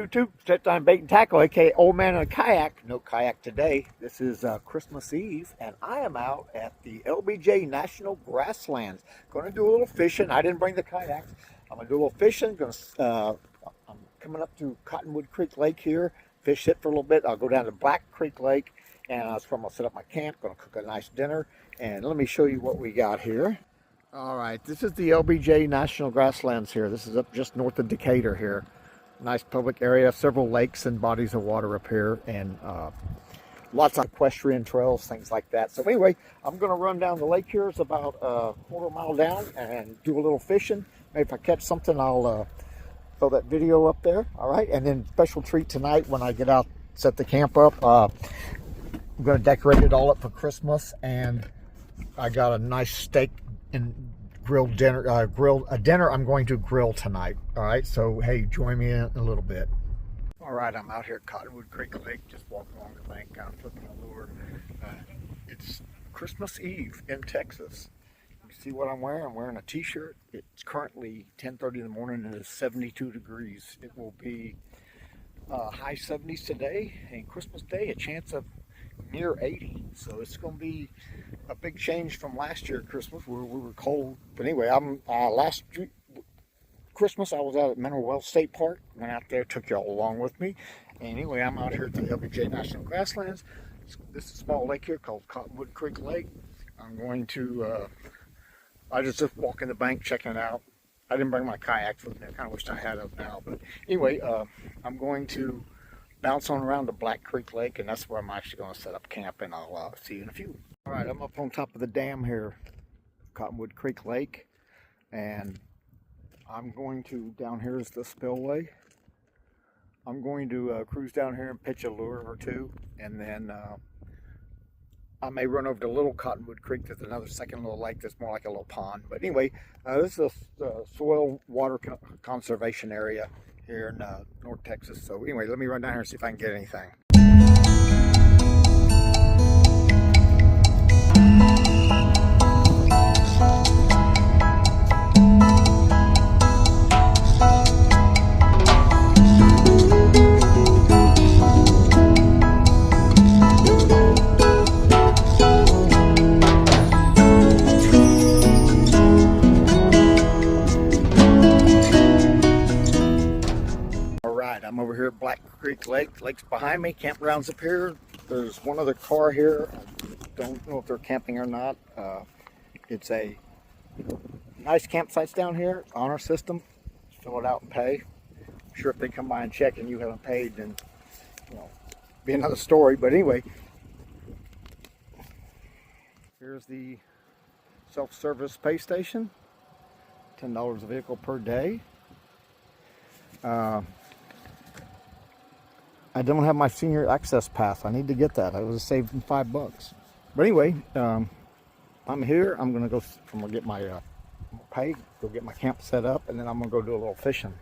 YouTube, Set Time Bait and Tackle, aka Old Man in a Kayak. No kayak today. This is Christmas Eve, and I am out at the LBJ National Grasslands. Going to do a little fishing. I didn't bring the kayaks. I'm going to do a little fishing. I'm coming up to Cottonwood Creek Lake here. Fish it for a little bit. I'll go down to Black Creek Lake, and that's where I'm going to set up my camp. Going to cook a nice dinner, and let me show you what we got here. All right, this is the LBJ National Grasslands here. This is up just north of Decatur here. Nice public area, several lakes and bodies of water up here, and lots of equestrian trails, things like that. So anyway, I'm going to run down the lake here. It's about a quarter mile down and do a little fishing. Maybe if I catch something, I'll throw that video up there. All right, and then special treat tonight when I get out, set the camp up. I'm going to decorate it all up for Christmas, and I got a nice steak and grilled dinner, a dinner I'm going to grill tonight. All right, so hey, join me in a little bit. All right, I'm out here at Cottonwood Creek Lake, just walking along the bank, kind of flipping a lure. It's Christmas Eve in Texas. You see what I'm wearing? I'm wearing a t-shirt. It's currently 10:30 in the morning and it's 72 degrees. It will be high 70s today, and Christmas Day, a chance of near 80. So it's going to be a big change from last year at Christmas where we were cold. But anyway, last Christmas I was out at Mineral Wells State Park. Went out there, took y'all along with me. And anyway, I'm out here at the LBJ National Grasslands. This is a small lake here called Cottonwood Creek Lake. I'm going to I just walking the bank checking it out. I didn't bring my kayak with me. I kind of wished I had it now. But anyway, I'm going to bounce on around to Black Creek Lake, and that's where I'm actually going to set up camp, and I'll see you in a few. All right, I'm up on top of the dam here, Cottonwood Creek Lake, and I'm going to, down here is the spillway. I'm going to cruise down here and pitch a lure or two, and then I may run over to Little Cottonwood Creek. There's another second little lake that's more like a little pond. But anyway, this is a soil water conservation area here in North Texas. So anyway, let me run down here and see if I can get anything. I'm over here at Black Creek Lake. Lake's behind me. Campground's up here. There's one other car here. I don't know if they're camping or not. It's a nice campsites down here. Honor system. Fill it out and pay. I'm sure if they come by and check and you haven't paid, then be another story. But anyway, here's the self-service pay station. $10 a vehicle per day. I don't have my senior access pass. I need to get that. I was saving $5. But anyway, I'm here. I'm gonna get my pay, go get my camp set up, and then I'm gonna go do a little fishing.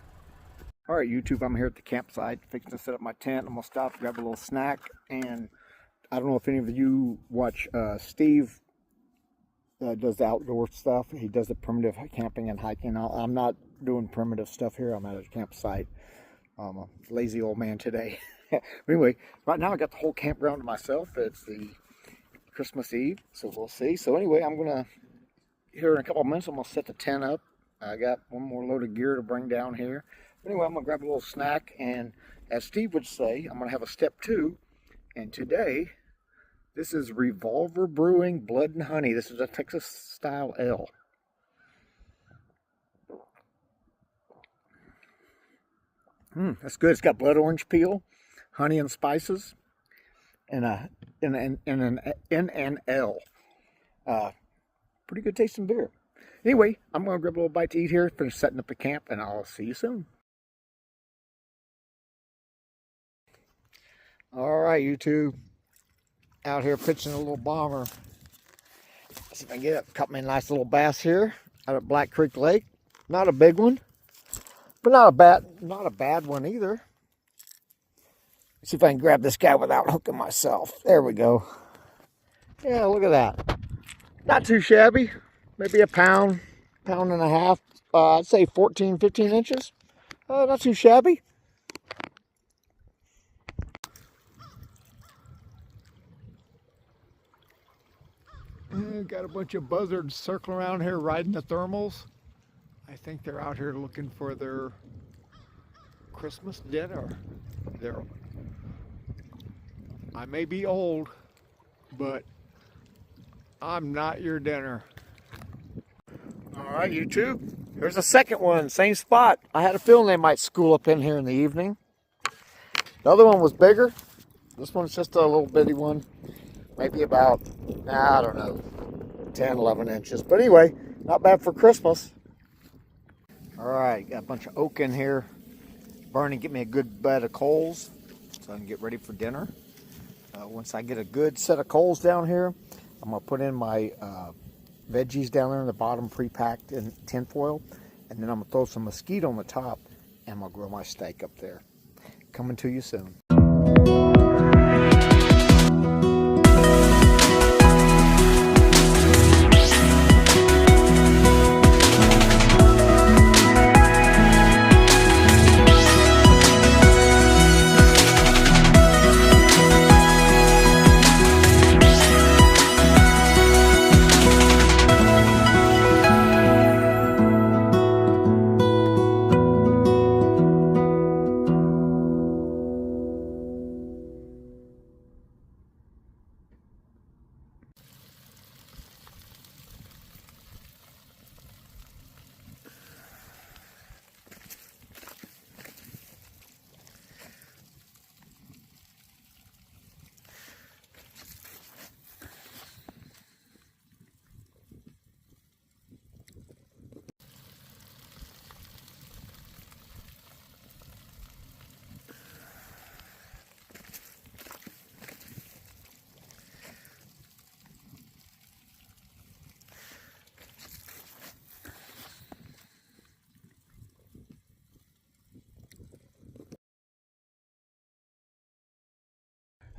All right, YouTube. I'm here at the campsite, fixing to set up my tent. I'm gonna stop, grab a little snack, and I don't know if any of you watch Steve. Does the outdoor stuff. He does the primitive camping and hiking. I'm not doing primitive stuff here. I'm at a campsite. I'm a lazy old man today. Anyway, right now I got the whole campground to myself. It's the Christmas Eve, so we'll see. So anyway, I'm gonna, here in a couple of minutes, I'm gonna set the tent up. I got one more load of gear to bring down here. But anyway, I'm gonna grab a little snack, and as Steve would say, I'm gonna have a step 2. And today, this is Revolver Brewing Blood and Honey. This is a Texas style ale. That's good. It's got blood orange peel, honey and spices, and an L. Pretty good tasting beer. Anyway, I'm going to grab a little bite to eat here, finish setting up the camp, and I'll see you soon. All right, YouTube. Out here pitching a little bomber. See if I can get it. Caught me a nice little bass here out at Black Creek Lake. Not a big one, but not a bad one either. See if I can grab this guy without hooking myself. There we go. Yeah, look at that. Not too shabby. Maybe a pound and a half. I'd say 14, 15 inches. Not too shabby. Got a bunch of buzzards circling around here riding the thermals. I think they're out here looking for their Christmas dinner. I may be old, but I'm not your dinner. All right, YouTube. Here's a second one, same spot. I had a feeling they might school up in here in the evening. The other one was bigger. This one's just a little bitty one. Maybe about, I don't know, 10, 11 inches. But anyway, not bad for Christmas. All right, got a bunch of oak in here. Burning, get me a good bed of coals so I can get ready for dinner. Once I get a good set of coals down here, I'm gonna put in my veggies down there in the bottom, pre-packed in tin foil, and then I'm gonna throw some mesquite on the top, and I'm gonna grill my steak up there. Coming to you soon.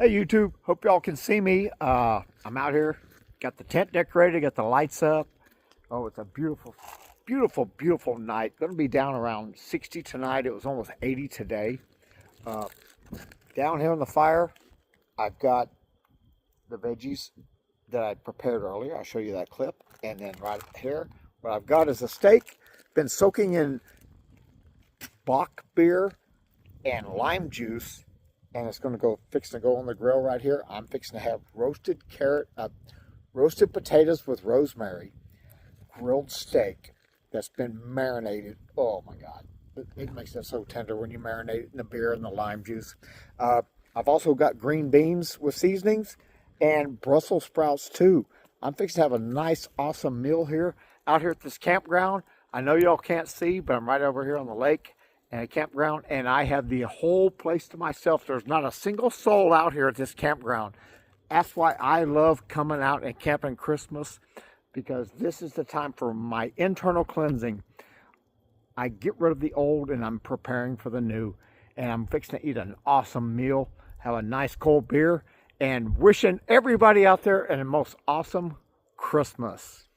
Hey YouTube, hope y'all can see me. I'm out here, got the tent decorated, got the lights up. Oh, it's a beautiful, beautiful, beautiful night. Gonna be down around 60 tonight. It was almost 80 today. Down here on the fire, I've got the veggies that I prepared earlier. I'll show you that clip. And then right here, what I've got is a steak. Been soaking in Bock beer and lime juice. And it's going to go fixing to go on the grill right here. I'm fixing to have roasted potatoes with rosemary, grilled steak that's been marinated. Oh my God, it makes it so tender when you marinate it in the beer and the lime juice. I've also got green beans with seasonings and Brussels sprouts too. I'm fixing to have a nice, awesome meal here out here at this campground. I know y'all can't see, but I'm right over here on the lake and a campground, and I have the whole place to myself. There's not a single soul out here at this campground. That's why I love coming out and camping Christmas, because this is the time for my internal cleansing. I get rid of the old and I'm preparing for the new, and I'm fixing to eat an awesome meal, have a nice cold beer, and wishing everybody out there a most awesome Christmas.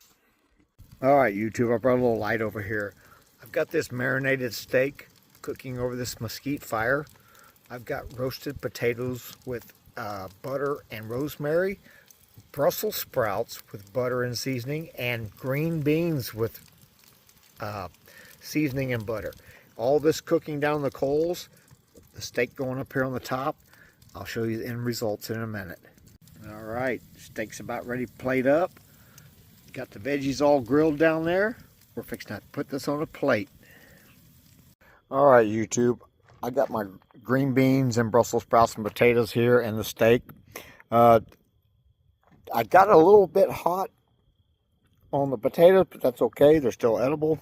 All right, YouTube, I brought a little light over here. I've got this marinated steak cooking over this mesquite fire. I've got roasted potatoes with butter and rosemary, Brussels sprouts with butter and seasoning, and green beans with seasoning and butter. All this cooking down the coals, the steak going up here on the top. I'll show you the end results in a minute. All right, steak's about ready to plate up. Got the veggies all grilled down there. We're fixing to put this on a plate. All right, YouTube, I got my green beans and Brussels sprouts and potatoes here and the steak. I got a little bit hot on the potatoes, but that's okay. They're still edible.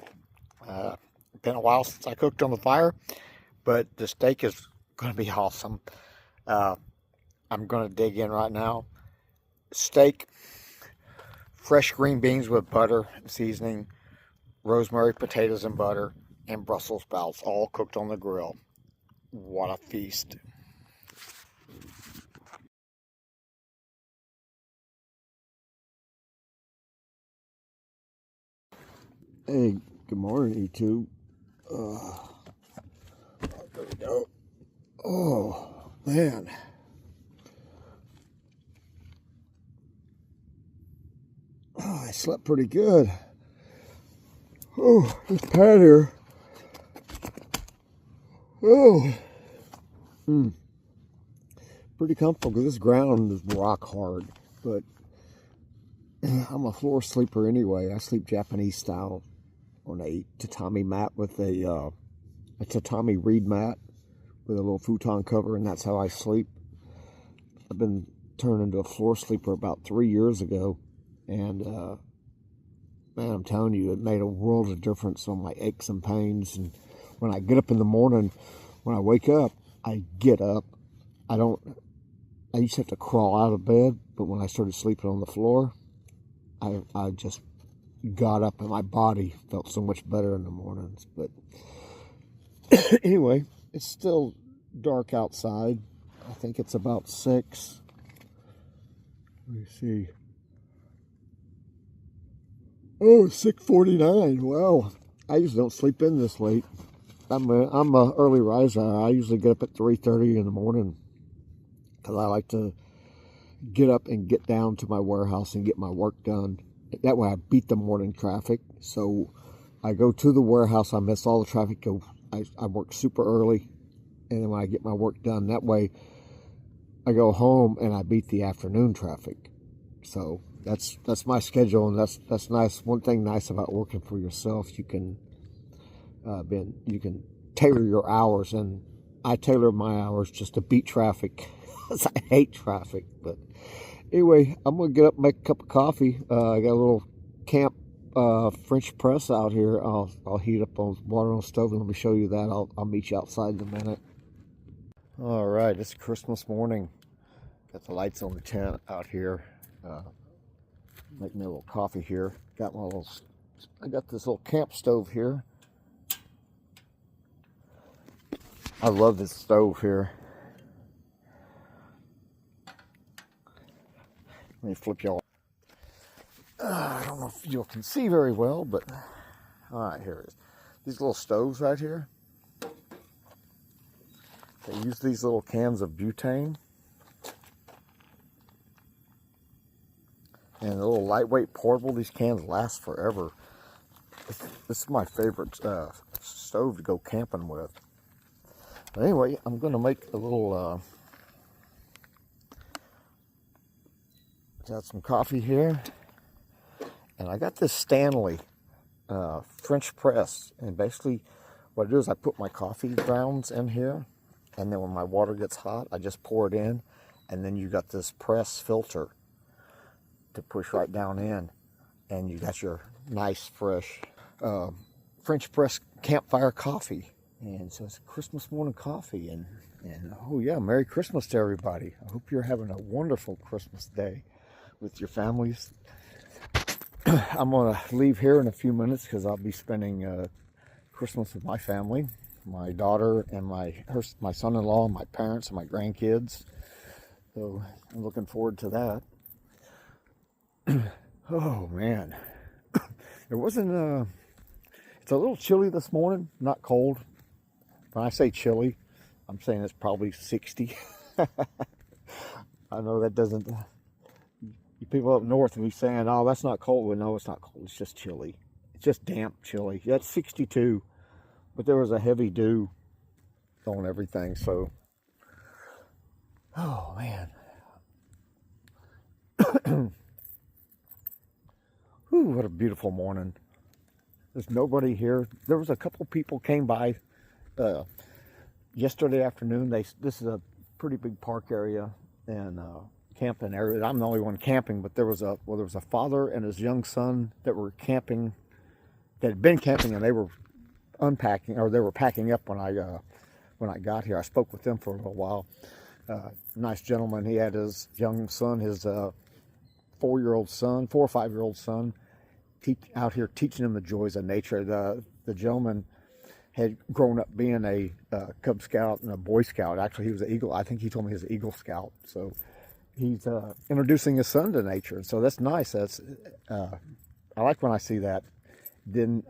It's been a while since I cooked on the fire, but the steak is going to be awesome. I'm going to dig in right now. Steak, fresh green beans with butter and seasoning, rosemary, potatoes and butter, and Brussels sprouts, all cooked on the grill. What a feast. Hey, good morning, YouTube. There we go. Oh, man. slept pretty good. Oh, this pad here. Oh. Pretty comfortable because this ground is rock hard. But I'm a floor sleeper anyway. I sleep Japanese style on a tatami mat with a tatami reed mat with a little futon cover, and that's how I sleep. I've been turned into a floor sleeper about 3 years ago, and man, I'm telling you, it made a world of difference on my aches and pains. And when I get up in the morning, when I wake up, I get up. I used to have to crawl out of bed, but when I started sleeping on the floor, I just got up and my body felt so much better in the mornings. But anyway, it's still dark outside. I think it's about 6. Let me see. Oh, it's 6:49. Wow. I usually don't sleep in this late. I'm a early riser. I usually get up at 3:30 in the morning because I like to get up and get down to my warehouse and get my work done. That way I beat the morning traffic. So I go to the warehouse, I miss all the traffic. I work super early, and then when I get my work done, that way I go home and I beat the afternoon traffic. So that's my schedule, and that's nice. One thing nice about working for yourself, you can tailor your hours, and I tailor my hours just to beat traffic. I hate traffic. But anyway, I'm gonna get up and make a cup of coffee. I got a little camp French press out here. I'll heat up on water on the stove, and let me show you that. I'll meet you outside in a minute. All right, it's Christmas morning. Got the lights on the tent out here. Make me a little coffee here. I got this little camp stove here. I love this stove here. Let me flip y'all. I don't know if you can see very well, but all right, here it is. These little stoves right here. They use these little cans of butane. And a little lightweight portable. These cans last forever. This is my favorite stove to go camping with. But anyway, I'm going to make a little... got some coffee here. And I got this Stanley French press. And basically what I do is I put my coffee grounds in here. And then when my water gets hot, I just pour it in. And then you got this press filter to push right down in, and you got your nice fresh French press Campfire coffee. And so it's Christmas morning coffee, and oh yeah, Merry Christmas to everybody. I hope you're having a wonderful Christmas day with your families. I'm gonna leave here in a few minutes because I'll be spending Christmas with my family, my daughter and my son-in-law, and my parents and my grandkids. So I'm looking forward to that. Oh man, it wasn't it's a little chilly this morning, not cold. When I say chilly, I'm saying it's probably 60. I know that doesn't, you people up north will be saying, oh, that's not cold. Well, no, it's not cold, it's just chilly. It's just damp chilly. Yeah, it's 62, but there was a heavy dew on everything, so, oh man. Whew, what a beautiful morning. There's nobody here. There was a couple people came by yesterday afternoon. This is a pretty big park area and camping area. I'm the only one camping, but there was a father and his young son that were camping, that had been camping, and they were unpacking, or they were packing up when I got here. I spoke with them for a little while. Nice gentleman. He had his young son, his 4 or 5-year-old son, out here teaching him the joys of nature. The gentleman had grown up being a Cub Scout and a Boy Scout. Actually, he was an Eagle. I think he told me he was an Eagle Scout. So he's introducing his son to nature. And so that's nice. That's I like when I see that. Then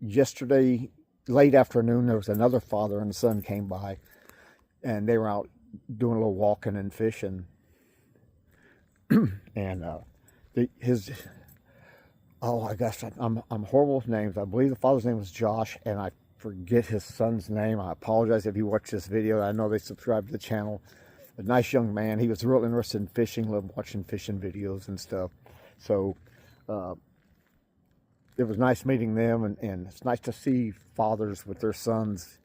yesterday, late afternoon, there was another father and son came by, and they were out doing a little walking and fishing. And his, oh my gosh, I'm horrible with names. I believe the father's name was Josh, and I forget his son's name. I apologize if you watch this video. I know they subscribe to the channel. A nice young man. He was real interested in fishing, loved watching fishing videos and stuff. So it was nice meeting them, and it's nice to see fathers with their sons,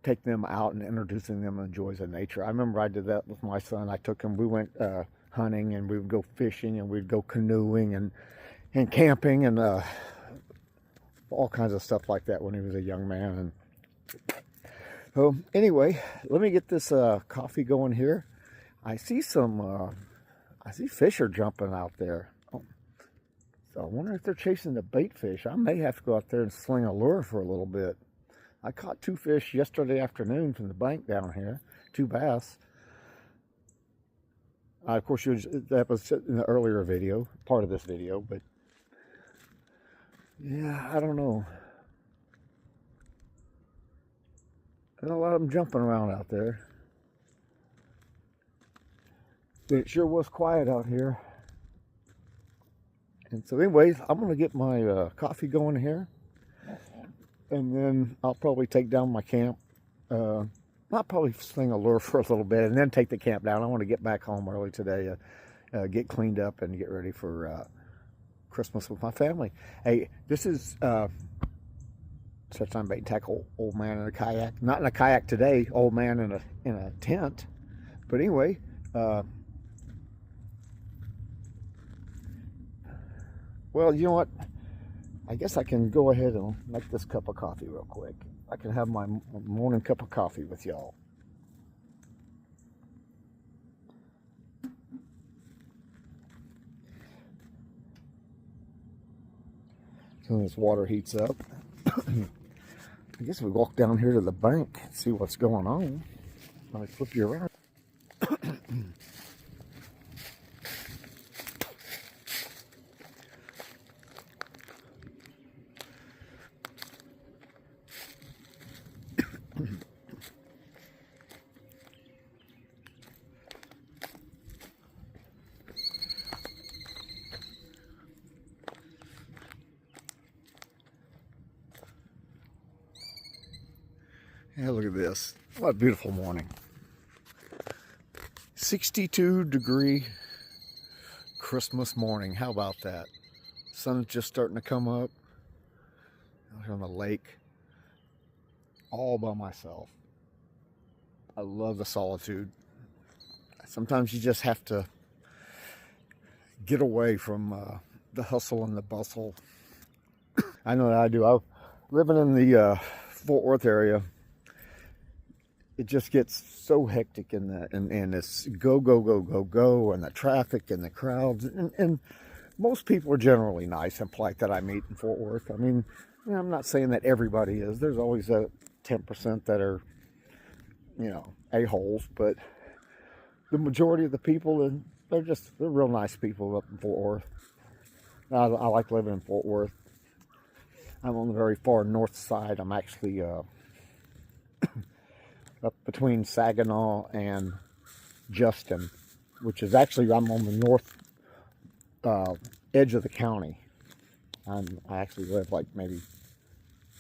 take them out and introducing them to the joys of nature. I remember I did that with my son. I took him, we went hunting, and we would go fishing, and we'd go canoeing and camping, and all kinds of stuff like that when he was a young man. And so anyway, let me get this coffee going here. I see fish are jumping out there. So I wonder if they're chasing the bait fish. I may have to go out there and sling a lure for a little bit. I caught 2 fish yesterday afternoon from the bank down here, 2 bass. Of course, that was in the earlier video, part of this video, but yeah, I don't know. There's a lot of them jumping around out there. But it sure was quiet out here. And so anyways, I'm going to get my coffee going here. And then I'll probably take down my camp. I'll probably sling a lure for a little bit and then take the camp down. I want to get back home early today, get cleaned up and get ready for Christmas with my family. Hey, this is such time bait and tackle, old man in a kayak. Not in a kayak today, old man in a tent. But anyway, well, you know what? I guess I can go ahead and make this cup of coffee real quick. I can have my morning cup of coffee with y'all. As soon as water heats up, I guess we walk down here to the bank and see what's going on. Let me flip you around. Yeah, look at this. What a beautiful morning. 62-degree Christmas morning. How about that? Sun's just starting to come up. Out here on the lake. All by myself. I love the solitude. Sometimes you just have to get away from the hustle and the bustle. I know that I do. I'm living in the Fort Worth area. It just gets so hectic in that, and it's go, and the traffic and the crowds. And most people are generally nice and polite that I meet in Fort Worth. I mean, I'm not saying that everybody is. There's always a 10% that are, a-holes, but the majority of the people, they're real nice people up in Fort Worth. I like living in Fort Worth. I'm on the very far north side. I'm actually up between Saginaw and Justin, which is actually, I'm on the north edge of the county. I actually live like maybe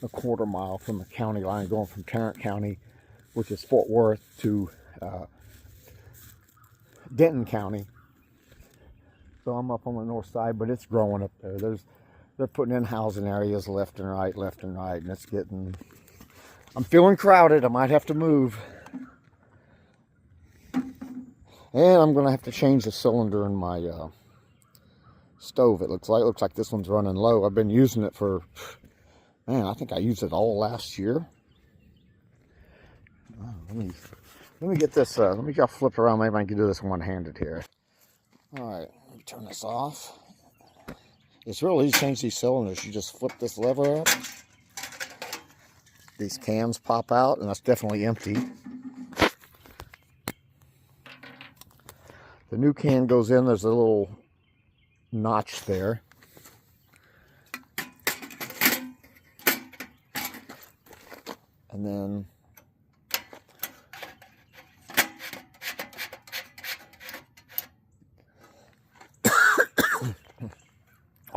a quarter mile from the county line, going from Tarrant County, which is Fort Worth, to Denton County. So I'm up on the north side, but it's growing up there. They're putting in housing areas left and right, and it's getting, I'm feeling crowded. I might have to move. And I'm going to have to change the cylinder in my stove. It looks like this one's running low. I've been using it for, man, I think I used it all last year. Let me get this, let me go flip around. Maybe I can do this one-handed here. All right, let me turn this off. It's real easy to change these cylinders. You just flip this lever up. These cans pop out, and that's definitely empty. The new can goes in. There's a little notch there. And then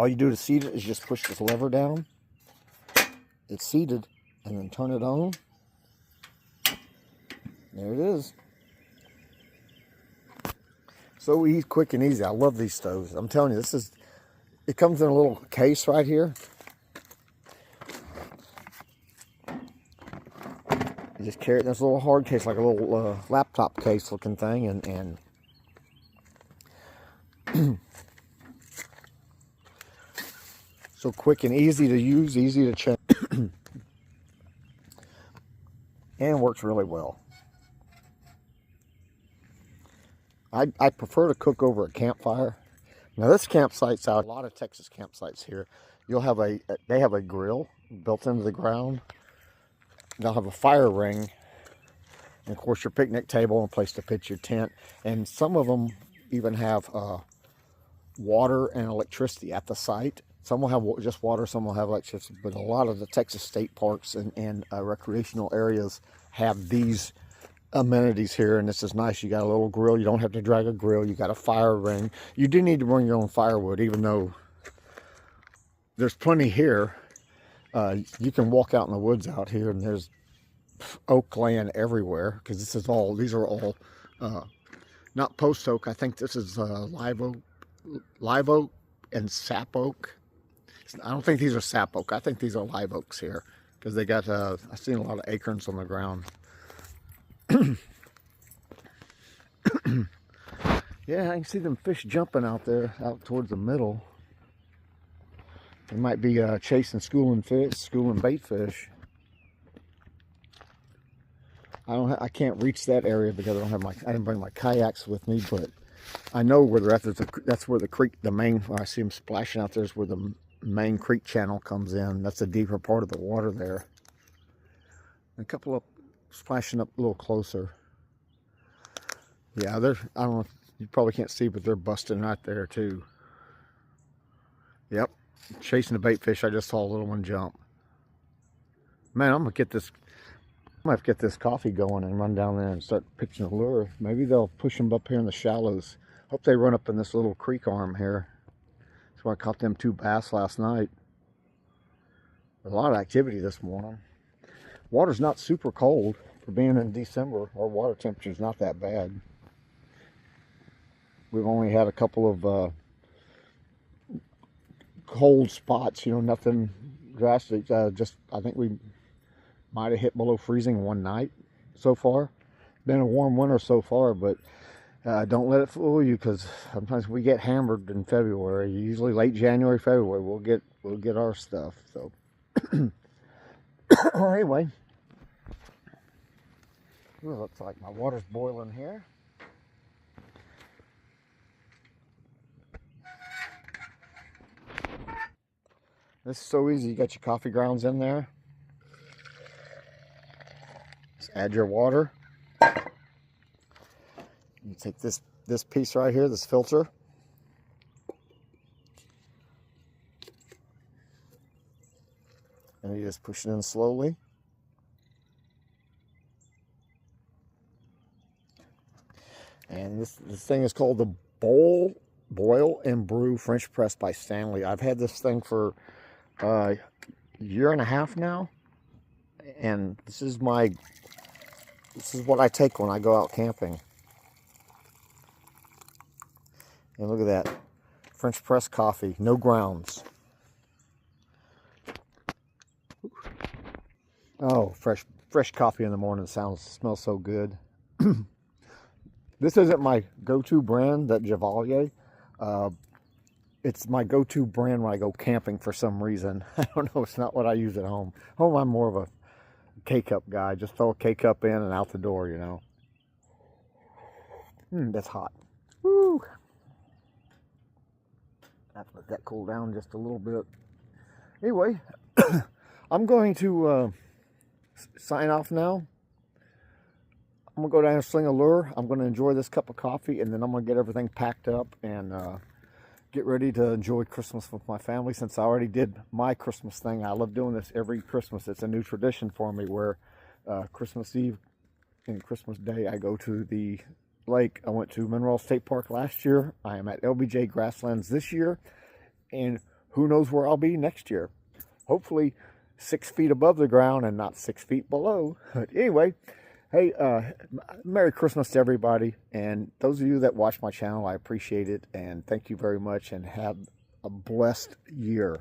All you do to seat it is just push this lever down. It's seated, and then turn it on. There it is. So easy, quick and easy. I love these stoves. I'm telling you, it comes in a little case right here. You just carry it in this little hard case, like a little laptop case looking thing, and so quick and easy to use, easy to change, and works really well. I prefer to cook over a campfire. Now this campsite's out. A lot of Texas campsites here. They have a grill built into the ground. They'll have a fire ring, and of course your picnic table and a place to pitch your tent. And some of them even have water and electricity at the site. Some will have just water, some will have electricity. But a lot of the Texas state parks and recreational areas have these amenities here, and this is nice. You got a little grill. You don't have to drag a grill. You got a fire ring. You do need to bring your own firewood, even though there's plenty here. You can walk out in the woods out here, and there's oak land everywhere, because these are all not post oak. I think this is live oak and sap oak. I don't think these are sap oak. I think these are live oaks here, because they got I've seen a lot of acorns on the ground. Yeah, I can see them fish jumping out there, out towards the middle. They might be chasing schooling bait fish. I can't reach that area because I didn't bring my kayaks with me, but I know where they're at. That's where the creek, I see them splashing out there, is where the main creek channel comes in. That's the deeper part of the water there. A couple of splashing up a little closer. Yeah, I don't know, you probably can't see, but they're busting right there too. Yep, chasing the bait fish. I just saw a little one jump. Man, I'm gonna have to get this coffee going and run down there and start pitching a lure. Maybe they'll push them up here in the shallows. Hope they run up in this little creek arm here. That's where I caught them 2 bass last night. There's a lot of activity this morning. Water's not super cold for being in December. Our water temperature's not that bad. We've only had a couple of cold spots, nothing drastic. Just, I think we might have hit below freezing one night so far. Been a warm winter so far, but don't let it fool you, because sometimes we get hammered in February. Usually late January, February, we'll get our stuff. So anyway, ooh, looks like my water's boiling here. This is so easy. You got your coffee grounds in there. Just add your water. You take this piece right here, this filter. And you just push it in slowly. And this thing is called the Boil and Brew French Press by Stanley. I've had this thing for a year and a half now, and this is what I take when I go out camping. And look at that, French press coffee, no grounds. Oh, fresh coffee in the morning smells so good. This isn't my go-to brand, that Javalier. It's my go-to brand when I go camping for some reason. I don't know, it's not what I use at home. Home, I'm more of a K-Cup guy. Just throw a K-Cup in and out the door, That's hot. Woo! I have to let that cool down just a little bit. Anyway, I'm going to sign off now. I'm going to go down and sling a lure. I'm going to enjoy this cup of coffee, and then I'm going to get everything packed up and get ready to enjoy Christmas with my family. Since I already did my Christmas thing, I love doing this every Christmas. It's a new tradition for me where Christmas Eve and Christmas Day I go to the lake. I went to Mineral State Park last year. I am at LBJ Grasslands this year. And who knows where I'll be next year. Hopefully 6 feet above the ground and not 6 feet below. But anyway, hey, Merry Christmas to everybody. And those of you that watch my channel, I appreciate it. And thank you very much, and have a blessed year.